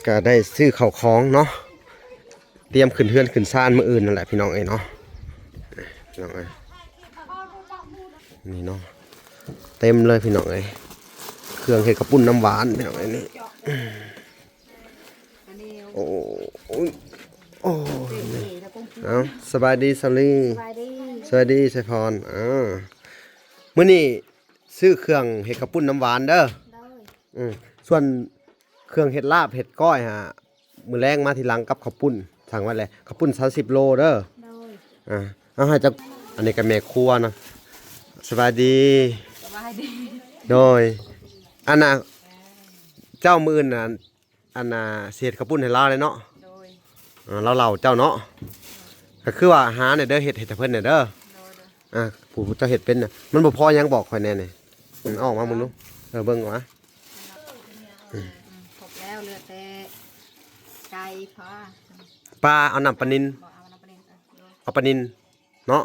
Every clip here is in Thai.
ก็ได้ซื้อข้าวของเนาะเตรียมขึ้นเฮือนขึ้นซ่านมื้ออื่นนั่นแหละพี่น้องเอ้ยเนาะพี่น้องเอ้ยนี่เนาะเต็มเลยพี่น้องเอ้ยเครื่องเห็ดกระปุ้นน้ำหวานพี่น้องเอ้ยนี่โอ้โอ้เอาสบายดีสลีสวัสดีไซพรมื้อนี้ซื้อเครื่องเห็ดกระปุ้นน้ำหวานเด้อส่วนเครื่องเห็ดลาบเห็ดก้อยฮะมื้อแรงมาทีหลังกับข้าวปุ้นสั่งไว้เลยข้าวปุ้น30 โลเด้อเอาให้จักอันนี้ก็แม่ครัวนะสบายดีโดยอันน่ะเจ้ามื้อน่ะอันน่ะเสียดข้าวปุ้นให้เราเลยเนาะเราเจ้าเนาะก็คือว่าหาเนี่ยเด้อเห็ดให้เพิ่นเนี่ยเด้อผู้เจ้าเห็ดเป็นน่ะมันบ่พอยังบอกข่อยแน่นี่ออกมามึงดูเบิ่งว่าครบแล้วเหลือแต่ไก่พอปลาเอาน้ำปลานิลเอาปลานิลเนาะ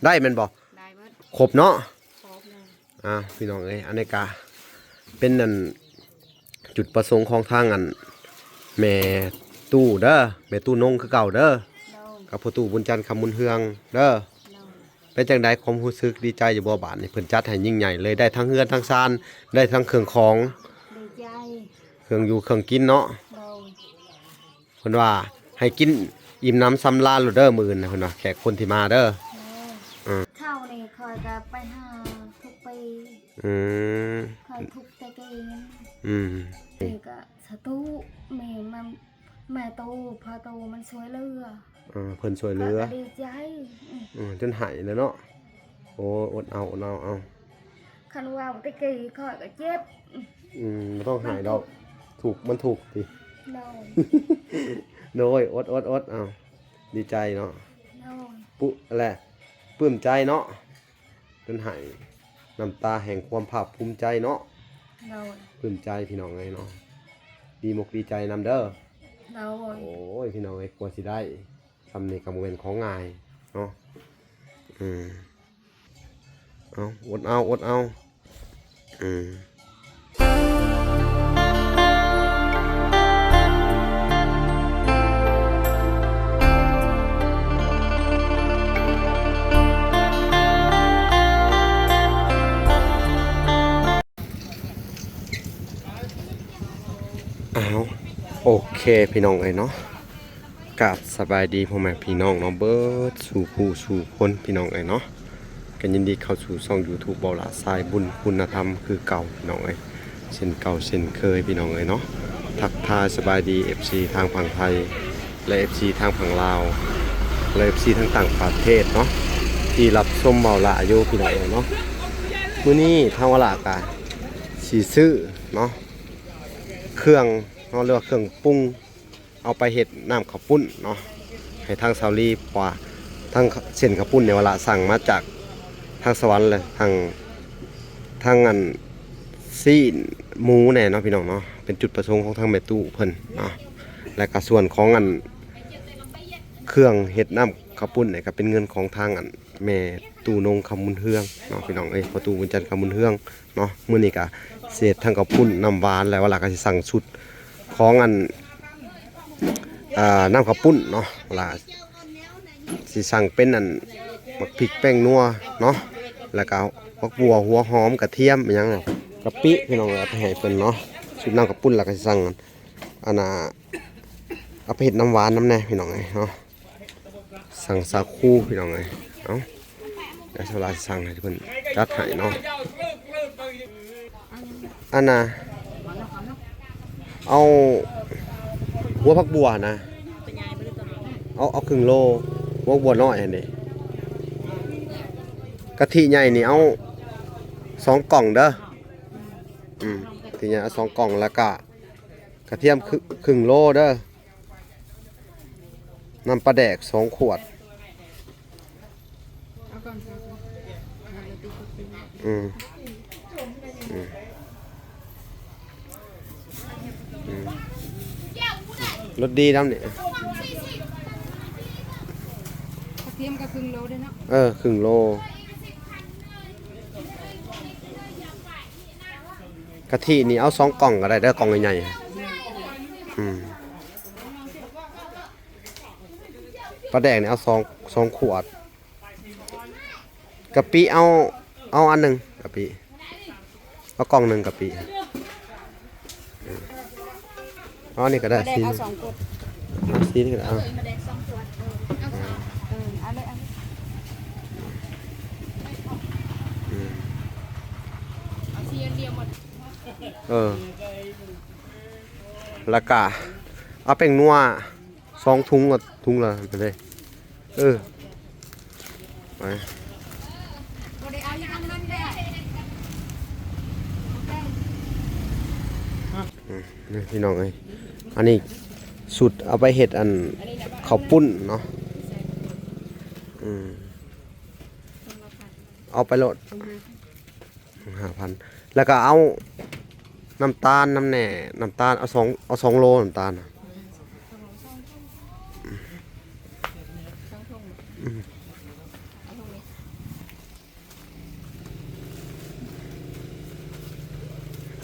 ได้แม่นบ่ได้เบิดครบเนาะครบเลยพี่น้องเอ้ยอันนี้ก็เป็นนั่นจุดประสงค์ของทางอันแม่ตู้เด้อแม่ตู้นงคือเก่าเด้อกับพ่อตู้บุญจันทร์คำบุญเฮืองเด้อเป็นจังได๋ความรู้สึกดีใจอยู่บ่บาดนี่เพิ่นจัดให้ยิ่งใหญ่เลยได้ทั้งเฮือนทั้งซานได้ทั้งเครื่องของดีใจเครื่องอยู่เครื่องกินเนาะเพิ่นว่าให้กินอิ่มน้ำสำราญโลดเด้อมื้อนะเพิ่นว่าแขกคนที่มาเด้อเข้านี่คอยก็ไปหาทุกปีคอยทุกตะกี้นี่ก็สตูแม่ตูพอตูมันสวยเรือเพิ่นสวยเรือดีใจจนหายเลยเนาะโอ้อดเอาคันว่าตะกี้คอยก็เจ็บไม่ต้องหายดอกมันถูกดิโดยอดเอาดีใจเนาะปุ๊อะไรปลื้มใจเนาะจนหายน้ำตาแห่งความภาคภูมิใจเนาะปลื้มใจพี่น้องเลยเนาะดีมกดีใจนำเด้อโอ้ยพี่น้องไอ้กลัวสิได้ทำในกระบวนของง่ายเนาะอดเอาโอเคพี่น้องเอ้ยเนาะกราบสบายดีพ่อแม่พี่น้องเนาะเบิดสู่ผู้สู่คนพี่น้องเอ้ยเนาะกันยินดีเข้าสู่ช่อง YouTube เบาหลาสายบุญคุณธรรมคือเก่าพี่น้องเอ้ยเช่นเก่าเช่นเคยพี่น้องเอ้ยเนาะทักทายสบายดี FC ทางฝั่งไทยและ FC ทางฝั่งลาวและ FC ทั้งต่างประเทศเนาะที่รับชมเบาหลาอยู่พี่น้องเอ้ยเนาะมื้อนี้ทางเบาหลากะสิซื้อเนาะเครื่องเรียกว่าเครื่องปรุงเอาไปเห็ดน้ำข้าวปุ้นเนาะให้ทางซาลีกว่าทางเส้นข้าวปุ้นในเวลาสั่งมาจากทางสวรรค์เลยทางอันซีนหมูแน่เนาะพี่น้องเนาะเป็นจุดประสงค์ของทางแม่ตู้เพิ่นเนาะและก็ส่วนของอันเครื่องเห็ดน้ำข้าวปุ้นเนี่ยก็เป็นเงินของทางอันแม่ตู้นงคำบุญเฮืองเนาะพี่น้องพอตู้บุญจันทร์คำบุญเฮืองเนาะมื้อนี้ก็เศษทางข้าวปุ้นน้ำหวานแล้วเวลาก็สิสั่งชุดของอันน้ำข้าวปุ้นเนาะเวลาสิสั่งเป็นอันมักพริกแป้งนัวเนาะแล้วก็มักบัวหัวหอมกระเทียมอย่างเงี้ยกะปิพี่น้องเอาไปให้เพิ่นเนาะชุดน้ำข้าวปุ้นแล้วก็สิสั่งอันเอาไปเฮ็ดน้ำหวานน้ำแน่พี่น้องเนาะสั่งสาคูพี่น้องเอ้าเดี๋ยวเวลาสั่งให้เพิ่นจัดให้เนาะอันน่ะเอาหัวผักบัวนะเอาครึ่งโลหัวบัวน้อยอันนี้กะทิใหญ่นี่เอา2 กล่องเด้อกะทิใหญ่เอา2 กล่องแล้วก็กระเทียมครึ่งโลเด้อน้ำปลาแดก2 ขวดรสดีน้ำเนี่ยกระเทียมก็ครึ่งโลด้วยเนาะครึ่งโลกะทินี่เอา2 กล่องก็ได้เด้อกล่องใหญ่ๆ อืมปลาแดกเนี่ยเอาสองขวดกะปิเอาอันหนึ่งกะปิเอากล่องหนึ่งกะปิอ๋อนี่ก็ได้ แดง ซี เอา2กด ซีนี่ก็ได้เอา มาแดง2ขวดเอาเลยเอาเสียเดียวหมด แล้วก็เอาเป็นนัว2ถุงกับถุงละไปเลยไป บ่ได้เอาอย่างนั้นแหละ นี่พี่น้องเอ้ยอันนี้สุดเอาไปเห็ดอันข้าวปุ้นเนาะเอาไปโหลด5,000แล้วก็เอาน้ำตาลน้ำแหน่น้ำตาลเอา2โลน้ำตาลน่ะ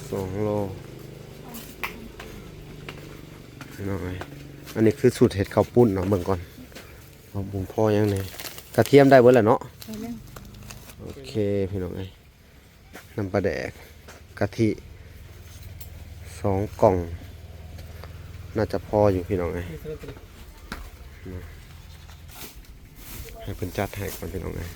2 โลพี่น้องเอ้ยอันนี้คือสูตรเห็ดข้าวปุ้นเนาะเบิ่งก่อนเอาบุงพ่อยังไงกระเทียมได้เบิดแหละเนาะโอเคพี่น้องเอ้ยน้ำปลาแดกกะทิ2 กล่องน่าจะพออยู่พี่น้องเอ้ยให้เพิ่นจัดให้ก่อนพี่น้องเอ้ย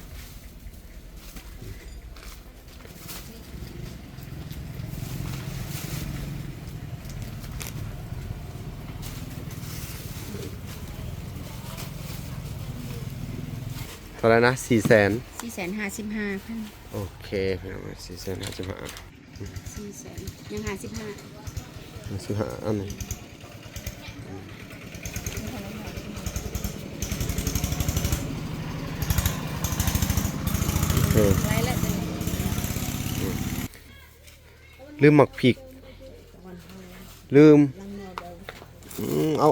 เท่าไหร่นะ400,000 455,000 โอเคพี่น้อง455 400,000ยัง55 55อันนี้โอเค ไว้แล้ว ลืมหมักพริกลืมเอ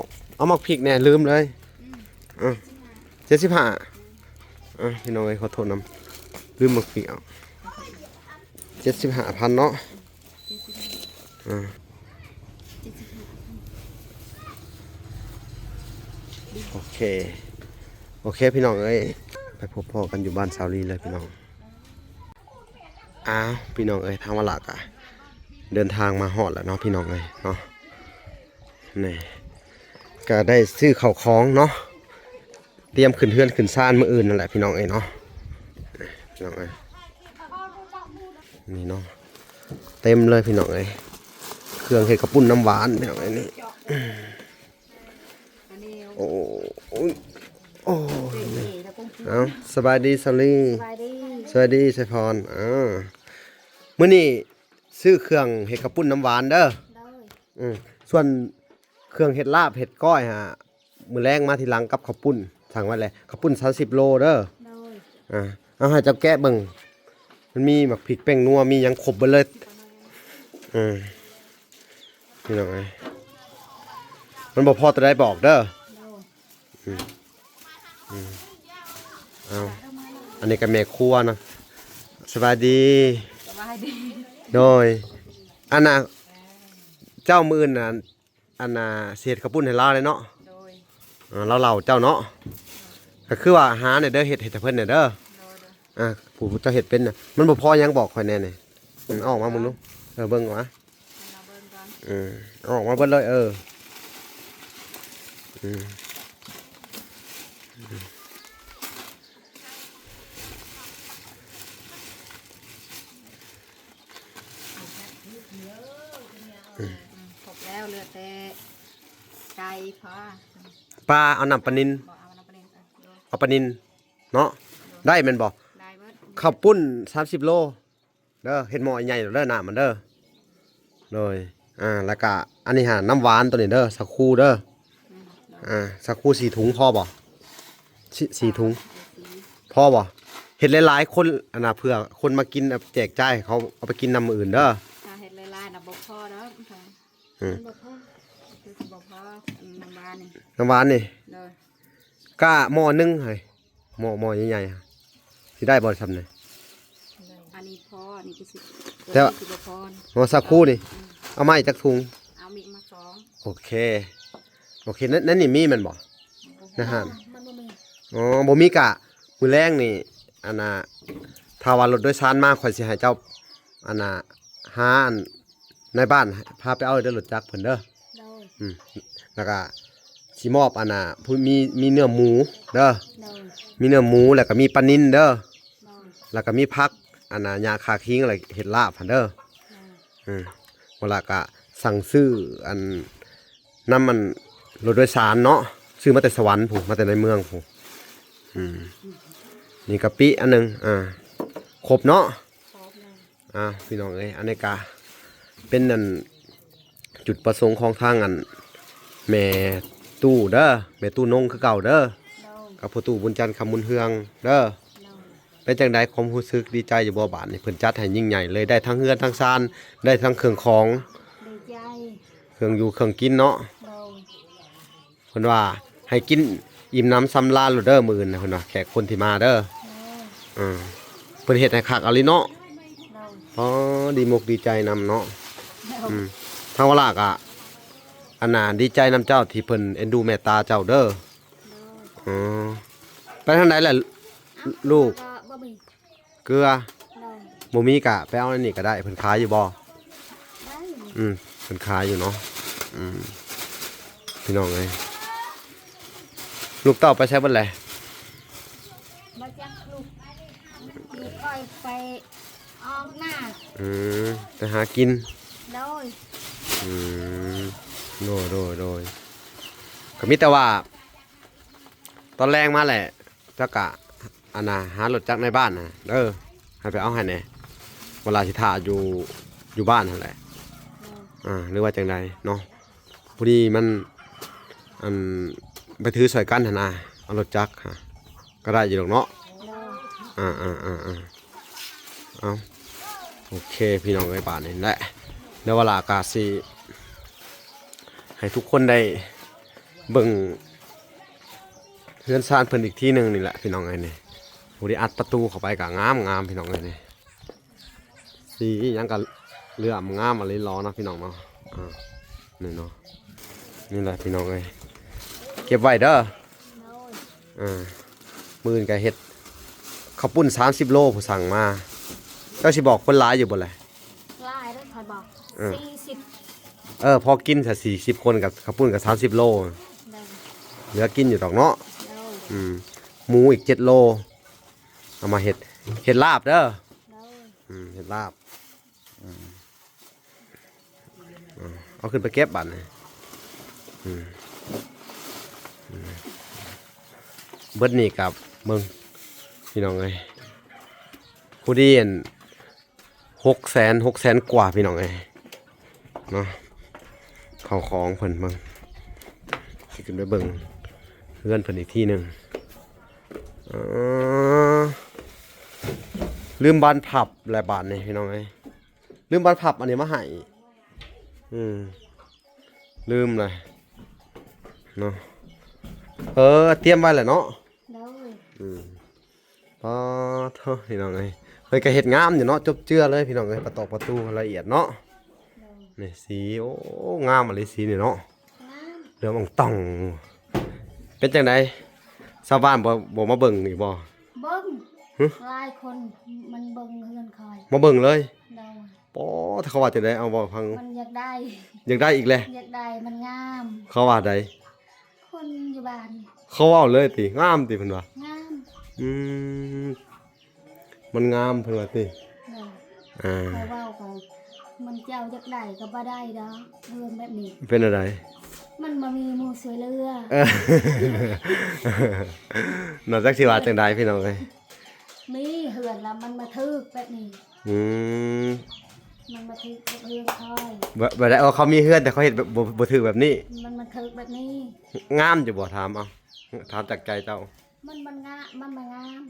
าหมักพริกเนี่ยลืมเลย75พี่น้องเอ้ยขอโทษนำลืมหมักพริกเอา75,000เนาะโอเคพี่น้องเอ้ยไปพบพ่อกันอยู่บ้านสาวลีเลยพี่น้องพี่น้องเอ้ยทางวลักอ่ะเดินทางมาฮอดแล้วเนาะพี่น้องเอ้ยเนาะนี่ก็ได้ซื้อข้าวของเนาะเตรียมขึ้นเฮือนขึ้นซ่านมื้ออื่นนั่นแหละพี่น้องเอ้ยเนาะพี่น้องเอ้ยนี่เนาะเต็มเลยพี่น้องเอ้ยเครื่องเห็ดกระปุ้นน้ำหวานพี่น้องเอ้ยนี่โอ้เอาสบายดีสลีสวัสดีไซพรมื้อนี้ซื้อเครื่องเห็ดกระปุ้นน้ำหวานเด้อส่วนเครื่องเห็ดลาบเห็ดก้อยมื้อแรงมาทีหลังกับข้าวปุ้นสั่งไว้เลยข้าวปุ้น30 โลเด้อเอาให้เจ้าแกะเบิ่งมันมีหมักพริกแป้งนัวมีหยังครบเบิดเลยนี่น้องไอ้มันบ่พอจะได้บอกเด้อเอาอันนี้ก็แม่ครัวนะสบายดีโดยอันน่ะเจ้ามื้อน่ะอันน่ะเศษข้าวปุ้นให้ลาเลยเนาะเราเจ้าเนาะก็คือว่าหาเนี่ยเด้อเฮ็ดให้เพิ่นเนี่ยเด้อผู้เจ้าเฮ็ดเป็นน่ะมันบ่พอยังบอกข่อยแน่นี่เอาออกมามึงดูเบิ่งว่าเอาออกมาเบิดเลยครบแล้วเหลือแต่ไก่พอ ปลาเอาน้ำปลานิน บ่เอาน้ำปลาแดง เอาปลานินเนาะได้แม่นบ่ ได้เบิด ข้าวปุ้น30 โลเด้อเฮ็ดหม้อใหญ่เด้อน้ำมันเด้อเลยแล้วก็อันนี้น้ำหวานตัวนี้เด้อสักคูเด้อสักคู4 ถุงพอบ่4 ถุงพอบ่เฮ็ดหลายๆคนอันน่ะเพื่อคนมากินแจกจ่ายเขาเอาไปกินนำมื้ออื่นเด้อถ้าเฮ็ดหลายๆน่ะบ่พอเด้อบ่พอคือบ่พอน้ำหวานนี่ น้ำหวานนี่ เด้อ ก็หม้อนึงเฮ้ยหม้อใหญ่ๆสิได้บ่ซำนี่ อันนี้พอนี่คือสิ แต่ว่า สิบ่พอ หม้อสักคูนี่เอามาอีกจักถุง เอามีมา2 โอเคนั่นนี่มีแมันบ่นะฮะ มันบ่มี อ๋อบ่มีกะมื้อแรงนี่อันน่ะถ้าว่ารถโดยสารมาข่อยสิให้เจ้าอันน่ะหาอันในบ้านพาไปเอาเด้อรถจักรเพิ่นเด้อ โดย แล้วก็สิมอบอันน่ะผู้มีเนื้อหมูเด้อ โดย มีเนื้อหมูแล้วก็มีปลานิ่นเด้อ โดย แล้วก็มีผักอันน่ะยาคาคิงอะไรเฮ็ดลาบหั่นเด้อ โดย เวลาก็สั่งซื้ออันน้ำมันรถโดยสารเนาะซื้อมาแต่สวรรค์ผู้มาแต่ในเมืองผู้นี่กะปิอันหนึงครบเนาะ ครบเลย พี่น้องเอ้ยอันนี้ก็เป็นอันจุดประสงค์ของทางอันแม่ตู้เด้อแม่ตู้นงคือเก่าเด้อ โดย กับพ่อตู้บุญจันทร์คำบุญเฮืองเด้อ โดย เป็นจังไดความรู้สึกดีใจอยู่บ่บาดนี่เพิ่นจัดให้ยิ่งใหญ่เลยได้ทั้งเฮือนทั้งซานได้ทั้งเครื่องของ ดีใจ เครื่องอยู่เครื่องกินเนาะ โดย เพิ่นว่าให้กินอิ่มน้ำสำราญโลดเด้อมื้อนี้เพิ่นว่าแขกคนที่มาเด้อ โดย เพิ่นเฮ็ดให้คักเอาลิเนาะ โดย อ๋อดีมกดีใจนำเนาะ โดย ทางวลากอ่ะอันน่ะดีใจนำเจ้าที่เพิ่นเอ็นดูเมตตาเจ้าเด้ออ๋อไปทางไหนล่ะลูก บ่มี เกลือ โดย บ่มีกะไปเอาอันนี้ก็ได้เพิ่นขายอยู่บ่ ได้ เพิ่นขายอยู่เนาะพี่น้องเอ้ยลูกเต้าไปใช้เบิดแหละ มาจักลูกลูกค่อยไปออกหน้า ไปหากิน โดย โดยก็มีแต่ว่า ตอนแรงมาแหละเจ้ากะอันน่ะหารถจักรในบ้านน่ะให้ไปเอาให้แหน่เวลาสิท่าอยู่บ้านนั่นแหละหรือว่าจังใดเนาะพอดีมันอันไปถือสอยกันหั่นน่ะเอารถจักรฮะก็ได้อยู่ดอกเนาะ โดย เอาโอเคพี่น้องไอ้บ้านนี่แหละเดี๋ยวเวลาอากาศสิให้ทุกคนได้เบิ่งเฮือนซ่านเพิ่นอีกที่หนึงนี่แหละพี่น้องไอ้นี่ผู้ที่อัดประตูเข้าไปก็งามพี่น้องไอ้นี่สีอิหยังก็เลื่อมงามอะไรล้อนะพี่น้องเนาะนี่เนาะนี่แหละพี่น้องเอ้ยเก็บไว้เด้อ โดย มื้อนี้ก็เฮ็ดข้าวปุ้น30 โลผู้สั่งมาเจ้าสิบอกคนหลายอยู่บ่แหละ ลายได้คอยบอก40 พอกินถ้า40 คนกับข้าวปุ้นกับ30 โล โดย เหลือกินอยู่ดอกเนาะ โดย หมูอีก7 โลเอามาเฮ็ดลาบเด้อ โดย เฮ็ดลาบเอาขึ้นไปเก็บบัดนี่เบิดนี่กับเบิ่งพี่น้องเอ้ยผู้ดีอัน600,000 กว่าพี่น้องเอ้ยเนาะเข้าของเพิ่นเบิ่งสิขึ้นไปเบิ่งเพื่อนเพิ่นอีกที่หนึงลืมบานผับหลายบาทนี่พี่น้องเอ้ยลืมบานผับอันนี้มาให้ลืมเลยเนาะเตรียมไว้แหละเนาะ โดย เท่าพี่น้องเอ้ยเฮ้ยก็เฮ็ดงามอยู่เนาะจบเจือเลยพี่น้องเอ้ยประตูละเอียดเนาะนี่สีโอ้งามอะไรสีนี่เนาะ น้ำ เรื่องอ่องต่องเป็นจังไดชาวบ้านบ่มาเบิ่งอีกบ่ เบิ้งหลายคนมันเบิ้งเฮือนคอย มาเบิ่งเลย โดย ป้อถ้าเขาว่าจังไดเอาบ่ฟัง มันอยากได้ อยากได้อีกแหละ อยากได้มันงาม เขาว่าใด คนอยู่บ้าน เขาเว้าเลยติงามติเพิ่นว่า งาม มันงามเพิ่นว่าติ โดย อ่า คอยเว้าของมันเจ้าอยากได้ก็บ่ได้ดอกเฮือนแบบนี้ เป็นอะไร มันบ่มีหมู่ช่วยเหลือ นอกจากสิว่าจังไดพี่น้องเอ้ย มีเฮือนแล้วมันมาทึกแบบนี้ อืม มันมาทึกกับเฮือนคอย บ่ได้เขามีเฮือนแต่เขาเฮ็ดแบบบ่ถือแบบนี้ มันมาทึกแบบนี้ งามอยู่บ่ถามเอาถามจากใจเจ้า มันงามมันมางาม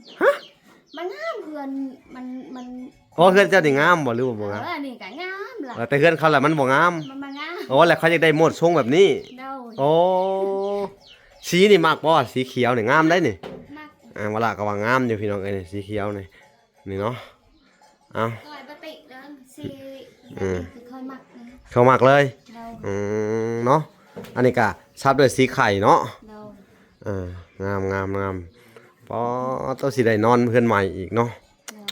มันงามเฮือนมัน อ๋อเฮือนเจ้านี่งามบ่หรือว่าบ่งาม นี่ก็งามล่ะ แต่เฮือนเขาแหละมันบ่งาม มันมางาม อ๋อแล้วเขาอยากได้โหมดทรงแบบนี้ โดย โอ้สีนี่มักบ่สีเขียวนี่งามได้นี่ มัก เวลาก็ว่างามอยู่พี่น้องเอ้ยนี่สีเขียวนี่เนาะเอา คอยปฏิเดินสิ อืม คอยมักนะ เขามักเลย โดย โดยเนาะอันนี้ก็ซับด้วยสีไข่เนาะ โดย งามพอตัวสิได้นอนเพื่อนใหม่อีกเนาะ โดย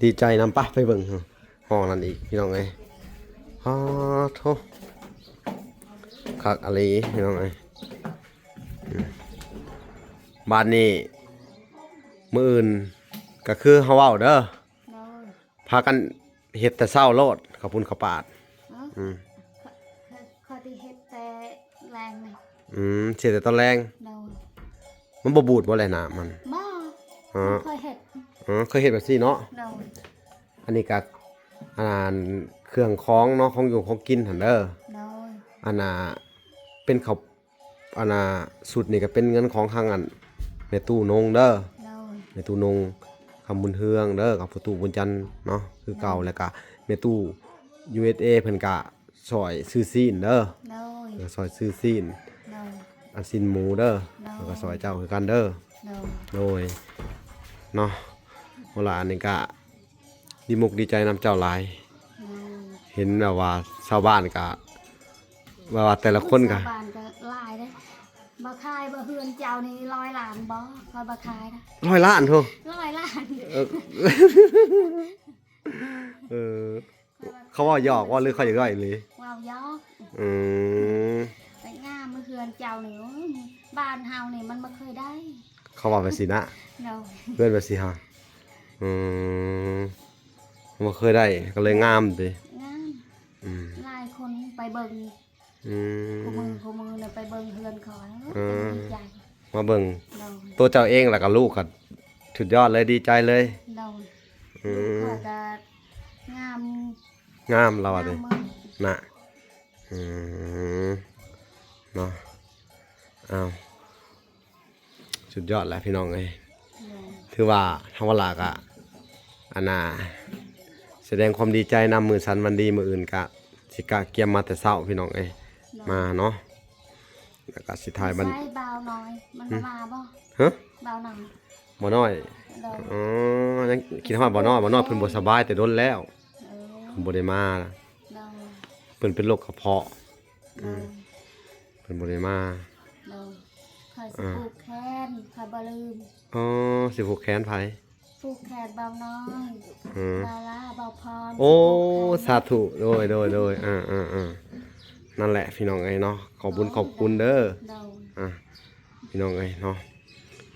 ดีใจนำปะไปเบิ่งห้องนั้นอีกพี่น้องเอ้ยฮาโธคักอะไรพี่น้องเอ้ยบ้านนี้มื้ออื่นก็คือเฮาเว้าเด้อ โดย พากันเฮ็ดแต่เช้าโลดขอบคุณข้าวปาด เออข้อที่เฮ็ดแต่แรงนี่ เสียแต่ตอนแรง โดย มันบ่บูดบ่แลน้ำมัน บ่ อ๋อ เคยเฮ็ด เคยเฮ็ดแบบนี้เนาะ โดย อันนี้ก็อันนั้นเครื่องของเนาะของอยู่ของกินหั่นเด้อ โดย อันน่ะเป็นเขาอันน่ะสุดนี่ก็เป็นเงินของทางอันแม่ตู้นงเด้อ โดย แม่ตู้นงคำบุญเฮืองเด้อกับพ่อตู้บุญจันทร์เนาะคือเก่าแล้วก็แม่ตู้ USA เพิ่นก็ซอยซื้อซีนเด้อ โดย แล้วก็ซอยซื้อซีน โดย อันซินหมูเด้อแล้วก็ซอยเจ้าคือกันเด้อ โดย โดยเนาะเวลาอันนี้ก็ดีมุกดีใจนำเจ้าหลาย โดย เห็นแบบว่าชาวบ้านก็ว่าแต่ละคนก็ ชาวบ้านก็หลายเด้บ่ขายบ่เฮือนเจ้านี่100 ล้านบ่คอยบ่ขายนะ 100 ล้านทุ่ 100 ล้าน เออเขาว่าหยอกว่าหรือเขาอยากได้เลย ว้าวยอก อืม แต่งามเฮือนเจ้านี่โอ้ยบ้านเฮานี่มันบ่เคยได้ เขาว่าไปสินะ โดย เพื่อนไปสิฮะอืมบ่เคยได้ก็เลยงามดิ งาม อืม หลายคนไปเบิ่ง อืม คู่มือน่ะไปเบิ่งเฮือนเขาแล้ว เออ ดีใจ มาเบิ่ง โดย ตัวเจ้าเองแล้วก็ลูกก็สุดยอดเลยดีใจเลย โดย อืม เขาก็งาม งามเราอ่ะดิ งามมาก น่ะอืมเนาะอ้าวสุดยอดแล้วพี่น้องเอ้ย โดย ถือว่าทางวลากะอันน่ะแสดงความดีใจนำมือสันวันดีมืออื่นกะสิกะเกียมมาแต่เช้าพี่น้องเอ้ยมาเนาะแล้วก็สิทายบัน ใช้เบาหน่อย มันมาบ่ ฮะ เบาหน่อย บ่น้อย โดย อ๋อยังคิดว่าบ่น้อยเพิ่นบ่สบายแต่โดนแล้ว เออ เพิ่นบ่ได้มา โดย เพิ่นเป็นโรคกระเพาะ โดย เพิ่นบ่ได้มา โดยคอยสิผูกแขนคอยบ่ลืม อ๋อสิผูกแขนไผ ผูกแขนเบาน้อย อืม เบาลาเบาพร โอ้ ผูกแขน สาธุโดยนั่นแหละพี่น้องเอ้ยเนาะขอบคุญขอบคุณเด้อ โดย พี่น้องเอ้ยเนาะ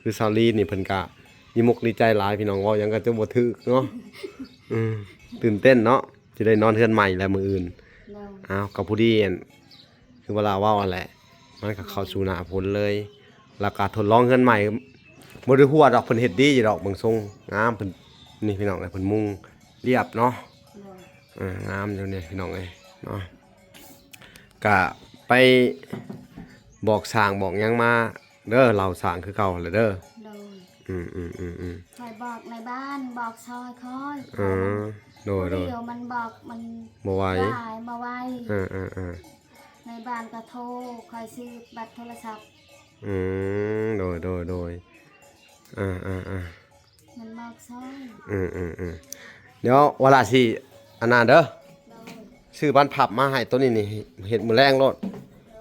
คือซาลีนี่เพิ่นกะมีมุกดีใจหลายพี่น้องเว้าหยังก็จะบ่ถึกเนาะตื่นเต้นเนาะสิได้นอนเทือนใหม่แล้วมื้ออื่น โดย อ้าวกับผู้ดีอั่นคือเวลาเว้าอันแหละมันก็เข้าสู่หน้าผลเลยแล้วก็ทดลองเทือนใหม่บ่ได้ฮู้ว่าดอกเพิ่นเฮ็ดดีอยู่ดอกเบิ่งทรงงามเพิ่นนี่พี่น้องเอ้ยเพิ่นมุงเรียบเนาะ โดย งามอยู่เนี่ยพี่น้องเอ้ยเนาะก็ไปบอกสร้างบอกหยังมาเด้อเราสร้างคือเก่าเลยเด้อ โดย อืม คอยบอกในบ้านบอกซอยคอย โดย เดี๋ยวมันบอกมัน บ่ไหว ได้มาไว้ ในบ้านก็โทรคอยซื้อบัตรโทรศัพท์ โดยมันบอกซอย เดี๋ยวเวลาสิอันนั้นเด้อ โดย ซื้อบ้านผับมาให้ตัวนี้นี่เฮ็ดมื้อแรงโลด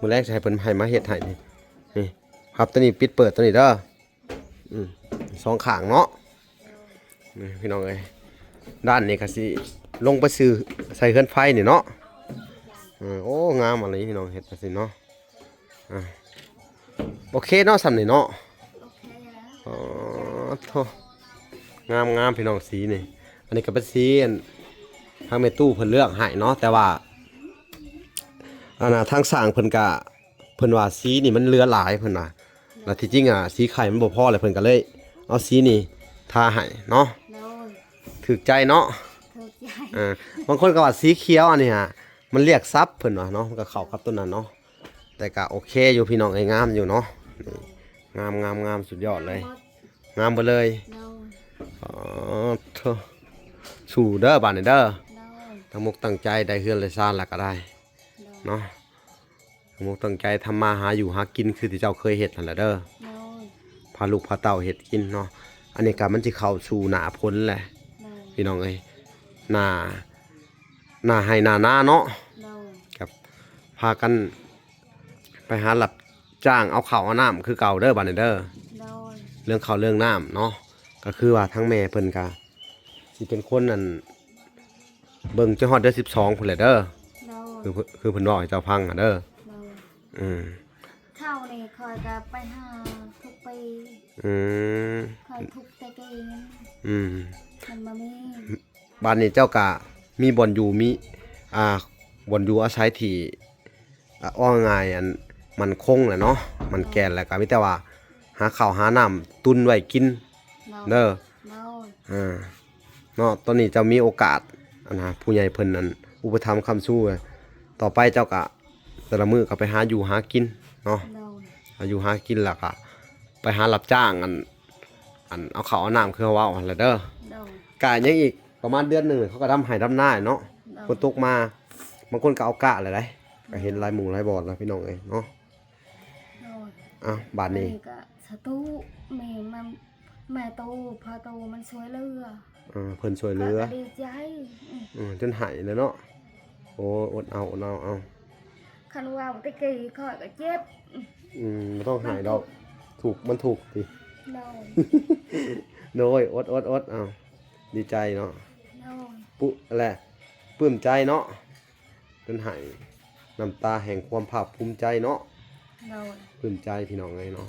มื้อแรงสิให้เพิ่นให้มาเฮ็ดให้นี่ครับตัวนี้ปิดเปิดตัวนี้เด้อสองข้างเนาะนี่พี่น้องเอ้ยด้านนี้ก็สิลงไปซื้อใส่เครื่องไฟนี่เนาะโอ้งามอะไรพี่น้องเฮ็ดจังซี่เนาะโอเคเนาะสำนี่เนาะ โอเคแล้ว อ๋อโธ่งามพี่น้องสีนี่อันนี้ก็เป็นสีอันทางแม่ตู้เพิ่นเลือกให้เนาะแต่ว่าอันน่ะทางสร้างเพิ่นก็เพิ่นว่าสีนี่มันเหลือหลายเพิ่นว่าแล้วที่จริงสีไข่มันบ่พอเลยเพิ่นก็เลยเอาสีนี่ทาให้เนาะ โดย ถูกใจเนาะ ถูกใจ บางคนก็ว่าสีเขียวอันนี้ฮะมันเรียกซับเพิ่นว่าเนาะมันก็เข้ากับตัวนั้นเนาะแต่ก็โอเคอยู่พี่น้องไอ้งามอยู่เนาะนี่งามสุดยอดเลย งามไปเลย โดย อ๋อโธ่สู่เด้อบ้านนี่เด้อ โดย ทั้งมุกตั้งใจได้เฮือนเลยซ่านแล้วก็ได้เนาะทั้งมุกตั้งใจทำมาหาอยู่หากินคือที่เจ้าเคยเฮ็ดนั่นแหละเด้อ โดย พาลูกพาเต้าเฮ็ดกินเนาะอันนี้ก็มันสิเข้าสู่หน้าพ้นแหละ โดย พี่น้องเอ้ยหน้าให้หน้าเนาะ โดย ครับ พากันไปหารับจ้างเอาข้าวเอาน้ำคือเก่าเด้อบัดนี้เด้อ โดย เรื่องข้าวเรื่องน้ำเนาะก็คือว่าทั้งแม่เพิ่นก็สิเป็นคนนั่นเบิ่งจนฮอดเดือน12พุ่นแหละเด้อ โดย คือเพิ่นบอกให้เจ้าพังอ่ะเด้อ โดย อืม เข้านี่คอยก็ไปหาทุกปี อืม คอยทุกแต่เกง อืม มันบ่มี บ้านนี้เจ้ากะมีบ่อนอยู่มีบ่อนอยู่อาศัยที่อ้อง่ายอันมันคงแหละเนาะมันแก่นแล้วก็มีแต่ว่าหาข้าวหาน้ำตุนไว้กิน โดย เด้อ โดย เนาะตอนนี้เจ้ามีโอกาสผู้ใหญ่เพิ่นนั้นอุปถัมภ์คำสู้ต่อไปเจ้ากะแต่ละมื้อก็ไปหาอยู่หากินเนาะ โดย หาอยู่หากินแล้วก็ไปหารับจ้างอันเอาข้าวเอาน้ำคือเว้าหั่นแหละเด้อ โดย กะยังอีกประมาณเดือนหนึงเขาก็ทำให้ทำหน้าเนาะ ฝนตกมาบางคนก็เอากะเลยได้ก็เห็นลายหมูลายบอดแล้วพี่น้องเอ้ยเนาะ โดย บาดนี้ ก็สตูแม่มันแม่ตูพอตูมันสวยเรือ เพิ่นช่วยเหลือ ก็ดีใจ จนหายเลยเนาะโอ้อดเอา คันว่าตะกี้คอยก็เจ็บ ไม่ต้องหายดอกมันถูกสิ โดย โดยอดเอาดีใจเนาะ โดย ปุ๊อะไรปลื้มใจเนาะจนหายน้ำตาแห่งความภาคภูมิใจเนาะ โดย ปลื้มใจพี่น้องเอ้ยเนาะ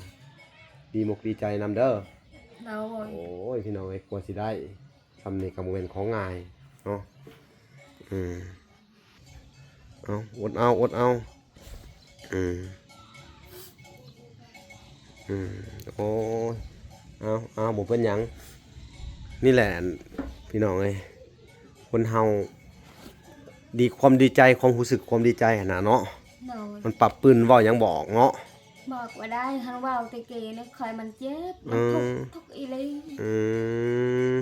ดีมกดีใจนำเด้อ โดย โอ้ยพี่น้องเอ้ยกลัวสิได้ทำนี่กับโมเมนของง่ายเนาะเอาอดเอาโอ้ยเอาบ่เป็นหยังนี่แหละพี่น้องเอ้ยคนเฮาดีความดีใจความรู้สึกความดีใจหั่นน่ะเนาะ โดย มันปรับปืนเว้าหยังบอกเนาะ บอกว่าได้คันว่าตะกี้นี่คอยมันเจ็บมันทุกอีหลี อืม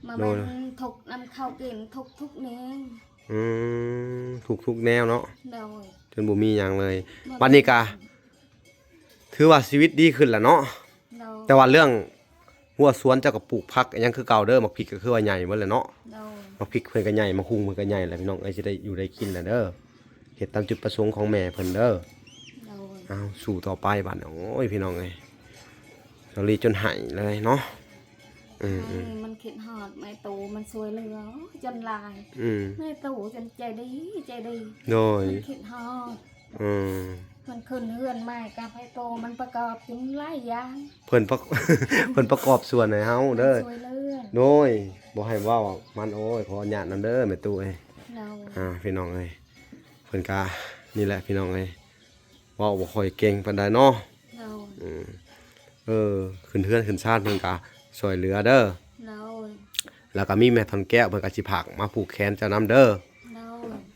มา โด แม่ ย นทุกน้ำข้าวกินทุกแนว ทุกแนวเนาะ โดย จนบ่มีหยังเลยบัดนี้ก็ถือว่าชีวิตดีขึ้นแล้วเนาะ โดย แต่ว่าเรื่องหัวสวนเจ้าก็ปลูกผักยังคือเก่าเด้อมักพริกก็คือว่าใหญ่เบิดเลยเนาะ โดย มักพริกเพิ่นก็ใหญ่มักฮุ้งเพิ่นก็ใหญ่แหละพี่น้องเอ้ยสิได้อยู่ได้กินแหละเด้อเฮ็ดตามจุดประสงค์ของแม่เพิ่นเด้อ โดย เอาสู่ต่อไปบัดโอ้ยพี่น้องเอ้ยสลีจนหายเลยเนาะมันคิดฮอดแม่ตูมันสวยเหลือจนลาย แม่ตูจนใจดี โดย มันคิดฮอด อืม มันขึ้นเฮือนใหม่กับไอ้โตมันประกอบถึงหลายอย่าง เพิ่นประ เพิ่นประกอบส่วนให้เฮาเด้อ สวยเลือ โดยบ่ให้เว้ามันโอ้ยขออนุญาตนำเด้อแม่ตู้เอ้ย เรา พี่น้องเอ้ยเพิ่นก็นี่แหละพี่น้องเอ้ยเว้าบ่ค่อยเก่งปานใดเนาะ เรา ขึ้นเฮือนขึ้นชาติเพิ่นก็ช่วยเหลือเด้อ เรา แล้วก็มีแม่ทอนแก้วเพิ่นก็สิผากมาผูกแขนเจ้านํเด้อ เรา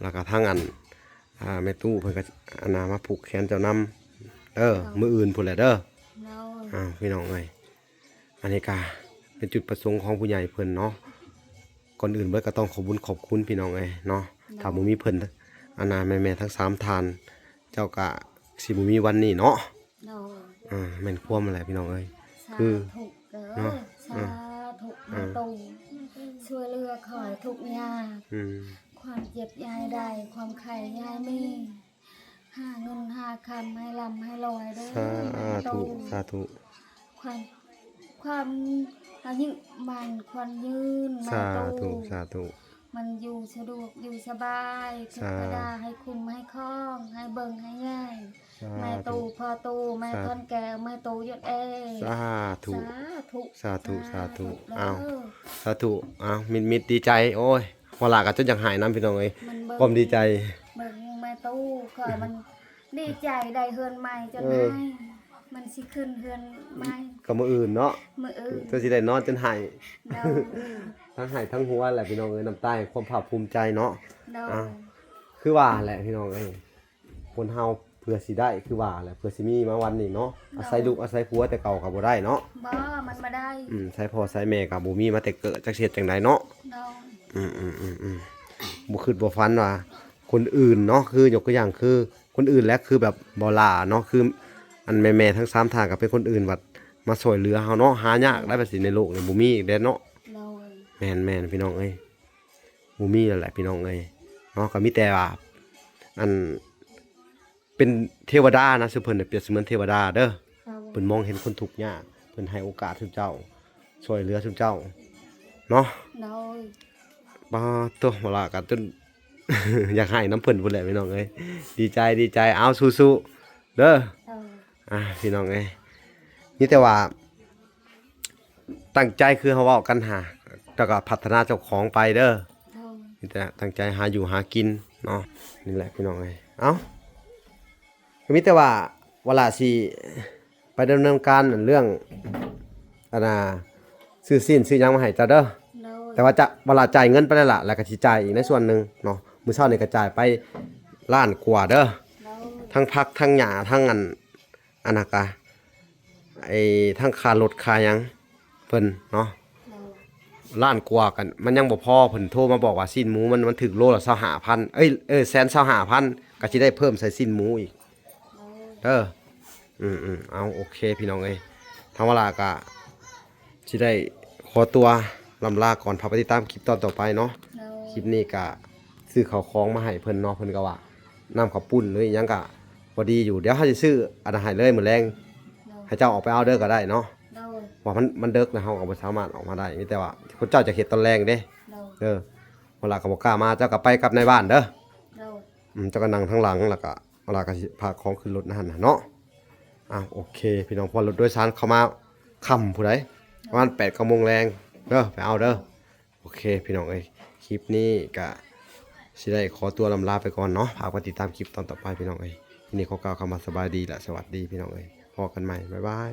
แล้วก็ทั้งแม่ตู้เพิ่นก็มาผูกแขนเจ้านํเด้อมื้ออื่นพุ่นแหละเด้อ เรา พี่น้องเอ้ยอันนี้ก็เป็นจุดประสงค์ของผู้ใหญ่เพิ่นเนาะก่อนอื่นเบิดก็ต้องขอบคุณพี่น้องเอ้ยเนาะถ้าบ่มีเพิ่นแม่ๆทั้ง3ท่านเจ้าก็สิบ่มีวันนี้เนาะ เรา แม่นความอะไรพี่น้องเอ้ย สา คือ ธุเด้ เนาะ สาธุแม่ตูช่วยเหลือคอยทุกอย่าง อืม ความเจ็บยายได้ความไข่ยายมีหาเงินหาคำให้ลำให้ลอยเด้อ สาธุ ความเรายิ่งมันความยืนมา สา ตู ธุ มันอยู่สะดวกอยู่สบายเท สา วดาให้คุ้มให้คล้องให้เบิ่งให้ง่าย สา แม่ตูพ่อตูแม่ท่อนแก้วแม่ตูยศเอ สาธุ สาธุ สาธุ เด้ สาธุมิดดีใจโอ้ยพอลาก็จนอยากหายน้ำพี่น้องเอ้ย มันเบิ่ง ความดีใจ เบิ่งแม่ตู้ก็มันดีใจได้เฮือนใหม่จน เออ ให้มันสิขึ้นเฮือนใหม่ กับมื้ออื่นเนาะ มื้ออื่น ก็สิได้นอนจนหาย เรา ทั้งหายทั้งหัวแหละพี่น้องเอ้ยน้ำตาแห่งความภาคภูมิใจเนาะ เรา อ่ะ คือว่าแหละพี่น้องเอ้ยคนเฮาเพื่อสิได้คือว่าแหละเพื่อสิมีมาวันนี้เนาะอาศัยลูกอาศัยผัวแต่เก่าก็บ่ได้เนาะ บ่มันมาได้ ใช้พ่อใช้แม่ก็บ่มีมาแต่เกิดจักเฮ็ดจังไดเนาะ เรา บ่คิดบ่ฝันว่าคนอื่นเนาะคือยกตัวอย่างคือคนอื่นและคือแบบบ่หล่าเนาะคืออันแม่ๆทั้ง3ทางก็เป็นคนอื่นวัดมาช่วยเหลือเฮาเนาะหายากได้แบบสิในโลกนี่บ่มีอีกแล้วเนาะ เรา แม่นพี่น้องเอ้ยบ่มีแล้วแหละพี่น้องเอ้ยเนาะก็มีแต่ว่าอัน เป็นเทวดานะซึ่งเพิ่นน่ะเปรียบเสมือนเทวดาเด้อ เรา เพิ่นมองเห็นคนทุกข์ยากเพิ่นให้โอกาสทุกเจ้าช่วยเหลือทุกเจ้าเนาะ เรา บ่ตัวเวลาก็จน อยากให้น้ำเพิ่นพุ่นแหละพี่น้องเอ้ยดีใจเอาสู้ๆเด้อ เรา พี่น้องเอ้ยนี่แต่ว่าตั้งใจคือเฮาเว้ากันหาแล้วก็พัฒนาเจ้าของไปเด้อ เรา นี่แต่ตั้งใจหาอยู่หากินเนาะนี่แหละพี่น้องเอ้ยเอ้าก็มีแต่ว่าเวลาสิไปดำเนินการเรื่องอันน่ะซื้อหยังมาให้เจ้าเด้อ เรา แต่ว่าจะเวลาจ่ายเงินไปแล้วล่ะแล้วก็สิจ่ายอีกในส่วนหนึงเนาะมื้อเช้านี่ก็จ่ายไปล้านกว่าเด้อ เรา ทั้งพักทั้งหญ้าทั้งอันน่ะกะทั้งค่ารถค่าหยังเพิ่นเนาะ เรา ล้านกว่ากันมันยังบ่พอเพิ่นโทรมาบอกว่าสิ้นหมูมันถึงโลละ25,000125,000ก็สิได้เพิ่มใส่สิ้นหมูอีก เรา เด้อเอาโอเคพี่น้องเอ้ยทางเวลาก็สิได้ขอตัวลำลาก่อนพาไปติดตามคลิปตอนต่อไปเนาะ เรา คลิปนี้ก็ซื้อข้าวของมาให้เพิ่นเนาะเพิ่นก็ว่าน้ำข้าวปุ้นหรืออิหยังก็บ่ดีอยู่เดี๋ยวเฮาสิซื้ออันนั้นให้เลยมื้อแรง เรา ให้เจ้าออกไปเอาเด้อก็ได้เนาะ เรา ว่ามันดึกนะเฮาก็บ่สามารถออกมาได้มีแต่ว่าคนเจ้าจะเฮ็ดตอนแรงเด้ เรา เด้อเวลาก็บ่กล้ามาเจ้าก็ไปกับในบ้านเด้อ เรา เจ้าก็นั่งทางหลังแล้วก็เวลาก็สิพาของขึ้นรถนั่นน่ะเนาะโอเคพี่น้องพอรถโดยสารเข้ามาค่ำผู้ใดประมาณ8-9 โมงแรงเด้อไปเอาเด้อโอเคพี่น้องเอ้ยคลิปนี้ก็สิได้ขอตัวลำลาไปก่อนเนาะฝากกดติดตามคลิปตอนต่อไปพี่น้องเอ้ยทีนี้ขอกล่าวคำว่าสบายดีและสวัสดีพี่น้องเอ้ยพบกันใหม่บ๊ายบาย